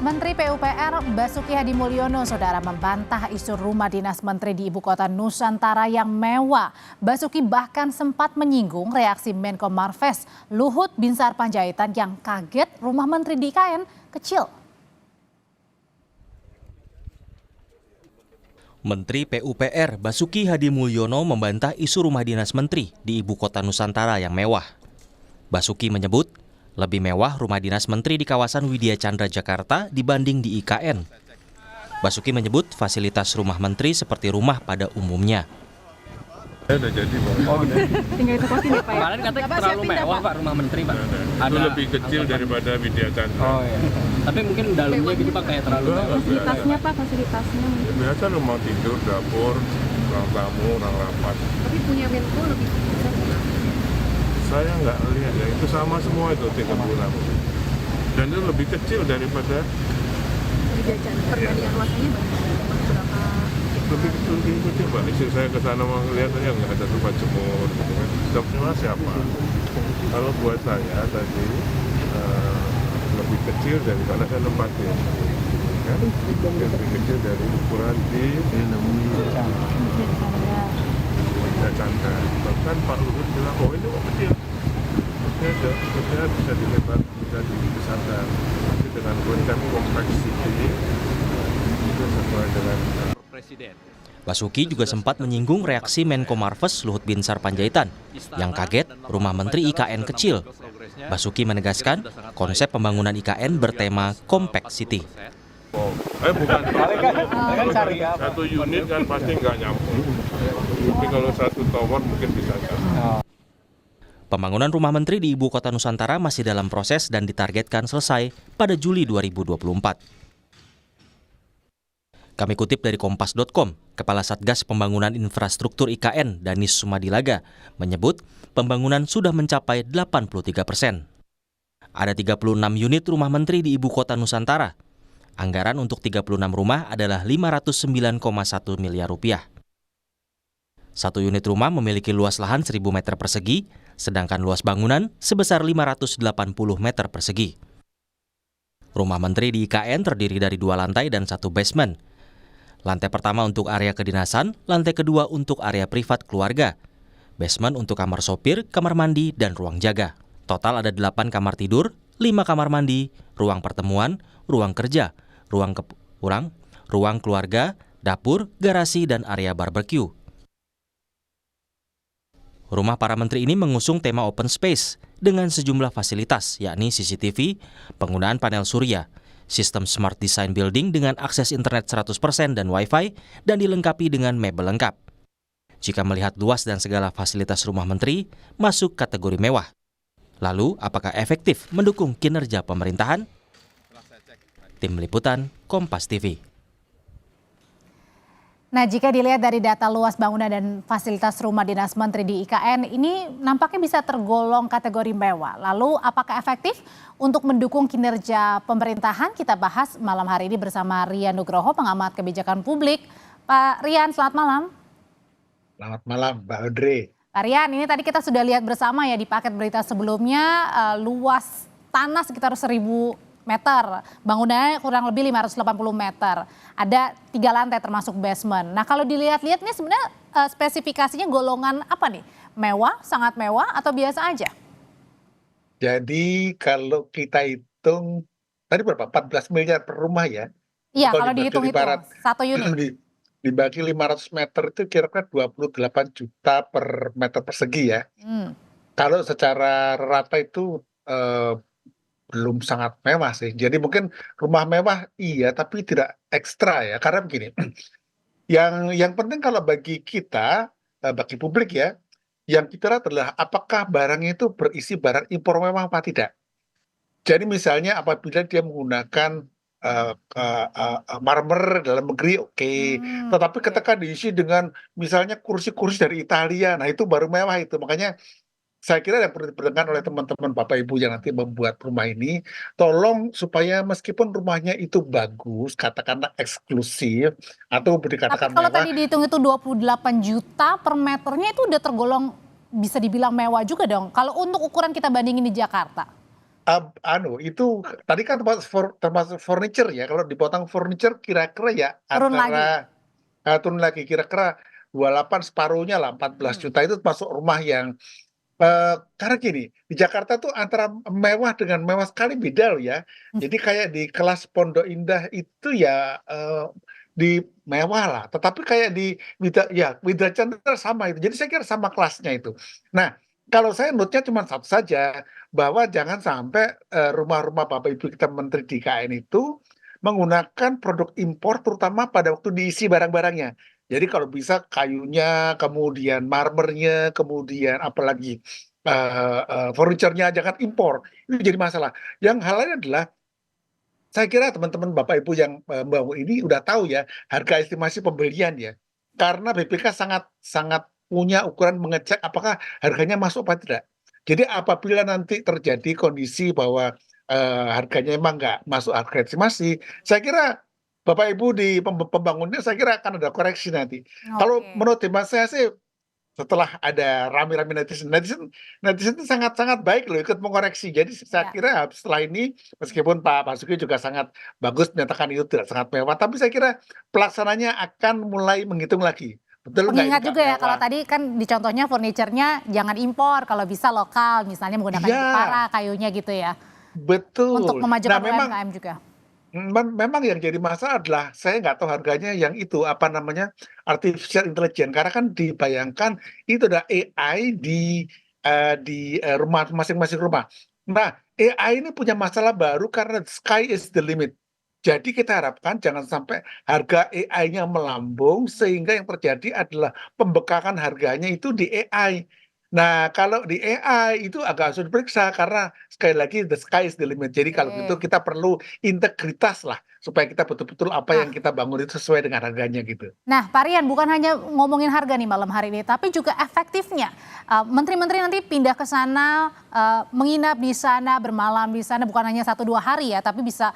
Menteri PUPR Basuki Hadimulyono, saudara, membantah isu rumah dinas menteri di ibu kota Nusantara yang mewah. Basuki bahkan sempat menyinggung reaksi Menko Marves Luhut Binsar Panjaitan yang kaget rumah menteri di IKN kecil. Menteri PUPR Basuki Hadimulyono membantah isu rumah dinas menteri di ibu kota Nusantara yang mewah. Basuki menyebut lebih mewah rumah dinas menteri di kawasan Widya Chandra Jakarta dibanding di IKN. Basuki menyebut fasilitas rumah menteri seperti rumah pada umumnya. Udah jadi, Pak. Oh, gitu. Tinggal ditempatin ya, Pak. Kemarin katanya terlalu mewah, Pak, rumah menteri, Pak. Itu lebih kecil daripada Widya Chandra. Oh, iya. Tapi mungkin dalamnya gitu, Pak, kayak terlalu mewah. Fasilitasnya, Pak, fasilitasnya. Biasa rumah tidur, dapur, ruang tamu, ruang rapat. Tapi punya Menko lebih besar. Saya nggak lihat ya, itu sama semua itu 36. Dan itu lebih kecil daripada Widya Chandra. Perbandingan luasannya berapa? lebih kecil, Pak. Istri saya ke sana mau lihat aja nggak ada tempat jemur gitu kan. Dapurnya siapa? Kalau buat saya tadi lebih kecil daripada saya nempatin. Kan? Lebih kecil dari ukuran di Widya Chandra. Bahkan Pak Luhut bilang, oh ini kok kecil. Maksudnya bisa dilebar, bisa dibesarkan. Tapi dengan konsep kompleksiti itu sesuai dengan Presiden. Basuki juga sempat menyinggung reaksi Menko Marves Luhut Binsar Panjaitan yang kaget rumah menteri IKN kecil. Basuki menegaskan konsep pembangunan IKN bertema Compact City. Bukan satu unit kan pasti nggak nyambung. Tapi kalau satu tower mungkin bisa. Pembangunan rumah menteri di ibu kota Nusantara masih dalam proses dan ditargetkan selesai pada Juli 2024. Kami kutip dari Kompas.com, Kepala Satgas Pembangunan Infrastruktur IKN, Danis Sumadilaga, menyebut pembangunan sudah mencapai 83%. Ada 36 unit rumah menteri di ibu kota Nusantara. Anggaran untuk 36 rumah adalah 509,1 miliar rupiah. Satu unit rumah memiliki luas lahan 1.000 meter persegi, sedangkan luas bangunan sebesar 580 meter persegi. Rumah menteri di IKN terdiri dari 2 lantai dan 1 basement. Lantai pertama untuk area kedinasan, lantai kedua untuk area privat keluarga. Basement untuk kamar sopir, kamar mandi, dan ruang jaga. Total ada 8 kamar tidur, 5 kamar mandi, ruang pertemuan, ruang kerja, ruang keluarga, dapur, garasi, dan area barbecue. Rumah para menteri ini mengusung tema open space dengan sejumlah fasilitas, yakni CCTV, penggunaan panel surya, sistem smart design building dengan akses internet 100% dan Wi-Fi, dan dilengkapi dengan mebel lengkap. Jika melihat luas dan segala fasilitas rumah menteri, masuk kategori mewah. Lalu, apakah efektif mendukung kinerja pemerintahan? Tim Liputan, Kompas TV. Nah, jika dilihat dari data luas bangunan dan fasilitas rumah dinas menteri di IKN, ini nampaknya bisa tergolong kategori mewah. Lalu, apakah efektif untuk mendukung kinerja pemerintahan? Kita bahas malam hari ini bersama Rian Nugroho, pengamat kebijakan publik. Pak Rian, selamat malam. Selamat malam, Mbak Audrey. Pak Rian, ini tadi kita sudah lihat bersama ya di paket berita sebelumnya, luas tanah sekitar 1.000 meter, bangunannya kurang lebih 580 meter. Ada 3 lantai termasuk basement. Nah, kalau dilihat-lihat ini sebenarnya spesifikasinya golongan apa nih? Mewah, sangat mewah, atau biasa aja? Jadi kalau kita hitung, tadi berapa? 14 miliar per rumah ya? Iya, kalau dihitung itu, satu unit. Dibagi 500 meter itu kira-kira 28 juta per meter persegi ya. Kalau secara rata itu belum sangat mewah sih. Jadi mungkin rumah mewah iya, tapi tidak ekstra ya. Karena begini, yang penting kalau bagi kita, bagi publik ya, yang kita lihat adalah apakah barangnya itu berisi barang impor mewah apa tidak. Jadi misalnya apabila dia menggunakan marmer dalam negeri, oke. Tetapi ketika diisi dengan misalnya kursi-kursi dari Italia, nah itu baru mewah itu. Makanya saya kira yang perlu diperdengarkan oleh teman-teman Bapak Ibu yang nanti membuat rumah ini, tolong supaya meskipun rumahnya itu bagus, katakanlah eksklusif, atau dikatakan Tapi kalau mewah. tadi dihitung itu 28 juta per meternya itu udah tergolong bisa dibilang mewah juga dong. Kalau untuk ukuran kita bandingin di Jakarta. Itu tadi kan termasuk furniture ya, kalau dipotong furniture kira-kira ya Turun lagi. antara turun lagi kira-kira 28 separuhnya lah 14 juta itu termasuk rumah yang karena gini, di Jakarta tuh antara mewah dengan mewah sekali beda loh ya. Jadi kayak di kelas Pondok Indah itu ya di mewah lah, tetapi kayak di Widra Chandra sama itu. Jadi saya kira sama kelasnya itu. Nah, kalau saya notnya cuma satu saja, bahwa jangan sampai rumah-rumah Bapak Ibu kita Menteri di IKN itu menggunakan produk impor terutama pada waktu diisi barang-barangnya. Jadi kalau bisa kayunya, kemudian marmernya, kemudian apalagi furniture-nya jangan impor. Itu jadi masalah. Yang hal lain adalah saya kira teman-teman Bapak Ibu yang membangun ini udah tahu ya harga estimasi pembelian ya. Karena BPK sangat sangat punya ukuran mengecek apakah harganya masuk apa tidak. Jadi apabila nanti terjadi kondisi bahwa harganya emang nggak masuk harga estimasi, saya kira Bapak Ibu di pembangunnya saya kira akan ada koreksi nanti. Kalau Oke. menurut hemat saya sih setelah ada rame-rame netizen itu sangat-sangat baik loh ikut mengoreksi. Jadi saya Ya. kira setelah ini meskipun Pak Basuki juga sangat bagus menyatakan itu tidak sangat mewah, tapi saya kira pelaksananya akan mulai menghitung lagi. Betul nggak ini Pengingat nggak juga ya kalau mewah? tadi kan di contohnya furniture-nya jangan impor, kalau bisa lokal, misalnya menggunakan Jepara Iya, kayunya gitu ya. Untuk betul. Nah memajukan memang UMKM juga. Memang yang jadi masalah adalah saya nggak tahu harganya yang itu apa namanya artificial intelligence karena kan dibayangkan itu ada AI di rumah masing-masing rumah. Nah AI ini punya masalah baru karena sky is the limit. Jadi kita harapkan jangan sampai harga AI-nya melambung sehingga yang terjadi adalah pembekakan harganya itu di AI. Nah, kalau di AI itu agak sulit diperiksa karena sekali lagi the sky is the limit. Jadi kalau gitu Oke. kita perlu integritas lah supaya kita betul-betul apa yang Nah, kita bangun itu sesuai dengan harganya gitu. Nah, Pak Rian, bukan hanya ngomongin harga nih malam hari ini, tapi juga efektifnya. Menteri-menteri nanti pindah ke sana, menginap di sana, bermalam di sana, bukan hanya 1-2 hari ya, tapi bisa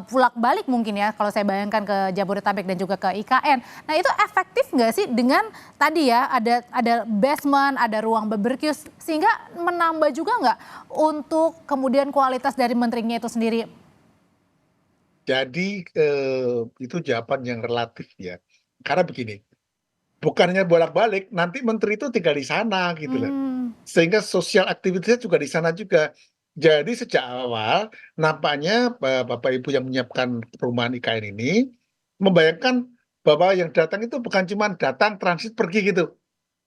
pulang balik mungkin ya, kalau saya bayangkan ke Jabodetabek dan juga ke IKN. Nah, itu efektif nggak sih dengan tadi ya, ada basement, ada ruang barbecue, sehingga menambah juga nggak untuk kemudian kualitas dari menterinya itu sendiri? Jadi itu jawaban yang relatif ya. Karena begini, bukannya bolak-balik, nanti menteri itu tinggal di sana gitu loh. Hmm, Sehingga sosial aktivitasnya juga di sana juga. Jadi sejak awal nampaknya Bapak Ibu yang menyiapkan perumahan IKN ini membayangkan bahwa yang datang itu bukan cuma datang transit pergi gitu.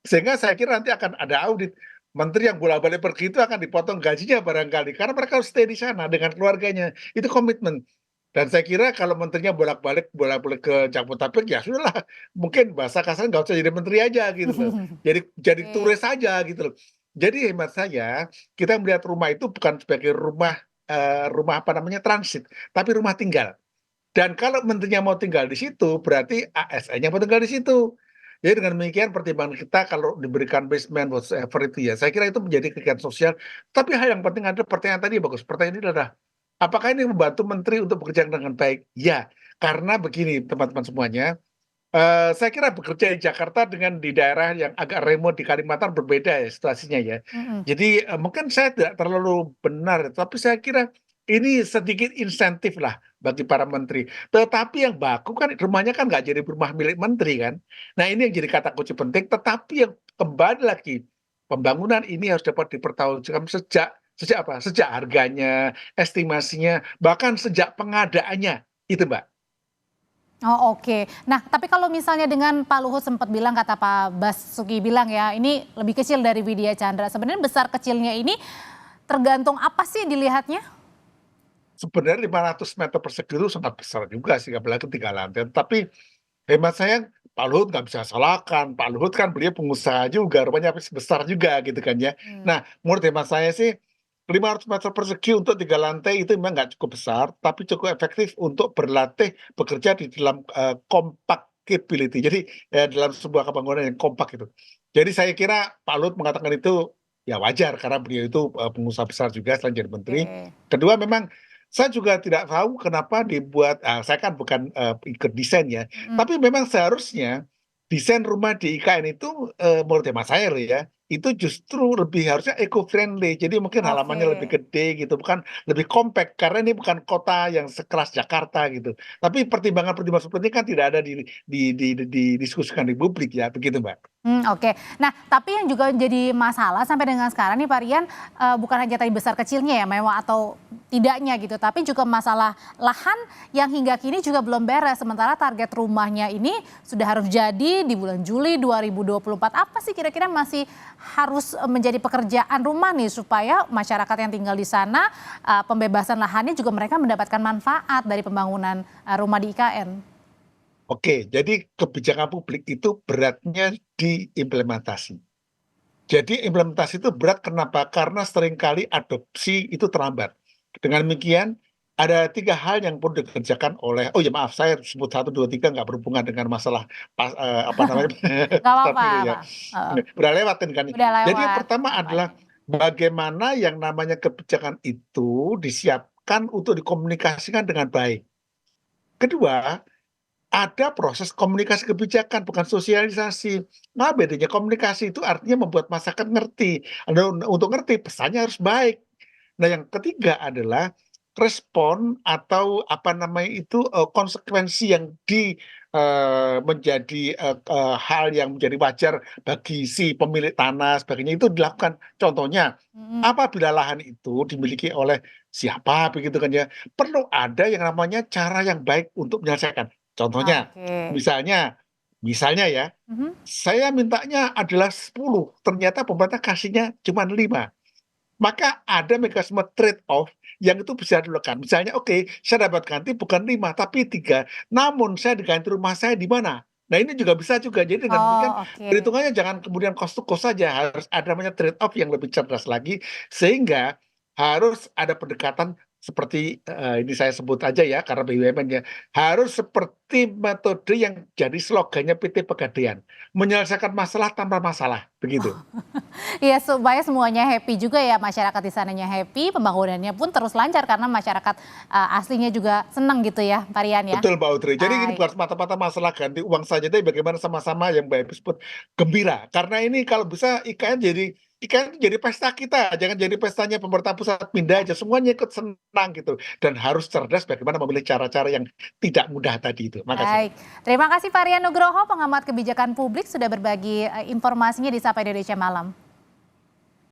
Sehingga saya kira nanti akan ada audit. Menteri yang bolak-balik pergi itu akan dipotong gajinya barangkali karena mereka harus stay di sana dengan keluarganya. Itu komitmen. Dan saya kira kalau menterinya bolak-balik ke Jabodetabek ya sudahlah, mungkin bahasa kasarnya nggak usah jadi menteri aja gitu loh. Jadi oke. turis aja gitu loh. Jadi hemat saya, kita melihat rumah itu bukan sebagai rumah apa namanya transit, tapi rumah tinggal. Dan kalau menterinya mau tinggal di situ, berarti ASN-nya mau tinggal di situ. Jadi dengan demikian pertimbangan kita kalau diberikan basement whatsoever itu ya, saya kira itu menjadi kegiatan sosial. Tapi hal yang penting adalah pertanyaan tadi bagus. Pertanyaan ini adalah, apakah ini membantu menteri untuk bekerja dengan baik? Ya, karena begini teman-teman semuanya, saya kira bekerja di Jakarta dengan di daerah yang agak remote di Kalimantan berbeda ya situasinya ya. Mm-mm. Jadi mungkin saya tidak terlalu benar, tapi saya kira ini sedikit insentif lah bagi para menteri. Tetapi yang baku kan rumahnya kan nggak jadi rumah milik menteri kan. Nah ini yang jadi kata kunci penting. Tetapi yang kembali lagi pembangunan ini harus dapat dipertanggungjawabkan sejak apa? Sejak harganya, estimasinya, bahkan sejak pengadaannya itu Mbak. Oh oke. Nah tapi kalau misalnya dengan Pak Luhut sempat bilang, kata Pak Basuki bilang ya, ini lebih kecil dari Widya Chandra. Sebenarnya besar kecilnya ini tergantung apa sih dilihatnya? Sebenarnya 500 meter persegi itu sangat besar juga sih, apalagi 3 lantai. Tapi hemat saya Pak Luhut nggak bisa salahkan, Pak Luhut kan beliau pengusaha juga, rumahnya besar juga gitu kan ya. Hmm. Nah, menurut hemat saya sih 500 meter persegi untuk 3 lantai itu memang nggak cukup besar, tapi cukup efektif untuk berlatih bekerja di dalam compactability. Jadi dalam sebuah pembangunan yang kompak itu. Jadi saya kira Pak Luhut mengatakan itu ya wajar karena beliau itu pengusaha besar juga selain jadi menteri. Oke. Kedua memang saya juga tidak tahu kenapa dibuat, saya kan bukan ikut desain ya, Mm-mm. tapi memang seharusnya desain rumah di IKN itu menurut hemat saya loh ya, itu justru lebih harusnya eco-friendly. Jadi mungkin halamannya lebih Oke. gede gitu, bukan lebih compact karena ini bukan kota yang sekeras Jakarta gitu. Tapi pertimbangan-pertimbangan seperti ini kan tidak ada didiskusikan di publik ya, begitu Mbak. Oke. Nah, tapi yang juga jadi masalah sampai dengan sekarang nih Pak Rian, bukan hanya tadi besar kecilnya ya, mewah atau tidaknya gitu, tapi juga masalah lahan yang hingga kini juga belum beres. Sementara target rumahnya ini sudah harus jadi di bulan Juli 2024. Apa sih kira-kira masih harus menjadi pekerjaan rumah nih supaya masyarakat yang tinggal di sana, pembebasan lahannya juga mereka mendapatkan manfaat dari pembangunan rumah di IKN? Oke, jadi kebijakan publik itu beratnya di implementasi. Jadi implementasi itu berat kenapa? Karena seringkali adopsi itu terlambat. Dengan demikian, ada 3 hal yang perlu dikerjakan oleh, oh ya maaf saya sebut 1, 2, 3 nggak berhubungan dengan masalah apa namanya, Nggak apa-apa, pemilu ya. Pak. Heeh. Udah lewat ini kan. Udah Jadi yang lewat pertama adalah tahapannya. bagaimana yang namanya kebijakan itu disiapkan untuk dikomunikasikan dengan baik. Kedua, ada proses komunikasi kebijakan, bukan sosialisasi. Nah, bedanya komunikasi itu artinya membuat masyarakat ngerti. Untuk ngerti pesannya harus baik. Nah, yang ketiga adalah respon atau apa namanya itu, konsekuensi yang menjadi, hal yang menjadi wajar bagi si pemilik tanah sebagainya itu dilakukan. Contohnya, Mhm. apabila lahan itu dimiliki oleh siapa begitu kan ya, perlu ada yang namanya cara yang baik untuk menyelesaikan. Contohnya, Oke. misalnya misalnya ya, Mhm. saya mintanya adalah 10, ternyata pemerintah kasihnya cuma 5. Maka ada mekanisme trade off yang itu bisa dilakukan. Misalnya, oke, saya dapat ganti bukan 5 tapi 3, namun saya diganti rumah saya di mana? Nah, ini juga bisa juga. Jadi dengan demikian Oh, oke. perhitungannya jangan kemudian cost to cost saja, harus ada namanya trade off yang lebih cerdas lagi, sehingga harus ada pendekatan seperti, ini saya sebut aja ya karena BUMN ya, harus seperti metode yang jadi slogannya PT Pegadaian, menyelesaikan masalah tanpa masalah, begitu. Iya, supaya semuanya happy juga ya, masyarakat di sananya happy, pembangunannya pun terus lancar karena masyarakat, aslinya juga senang gitu ya, Pak Rian ya? Betul Mbak Audrey. Jadi ini Baik. bukan semata-mata masalah ganti uang saja, tapi bagaimana sama-sama yang Mbak sebut gembira. Karena ini kalau bisa IKN itu jadi pesta kita, jangan jadi pestanya pemerintah pusat pindah aja, semuanya ikut senang gitu. Dan harus cerdas bagaimana memilih cara-cara yang tidak mudah tadi itu. Makasih. Baik, terima kasih Pak Rian Nugroho, pengamat kebijakan publik sudah berbagi informasinya di Sapa Indonesia Malam.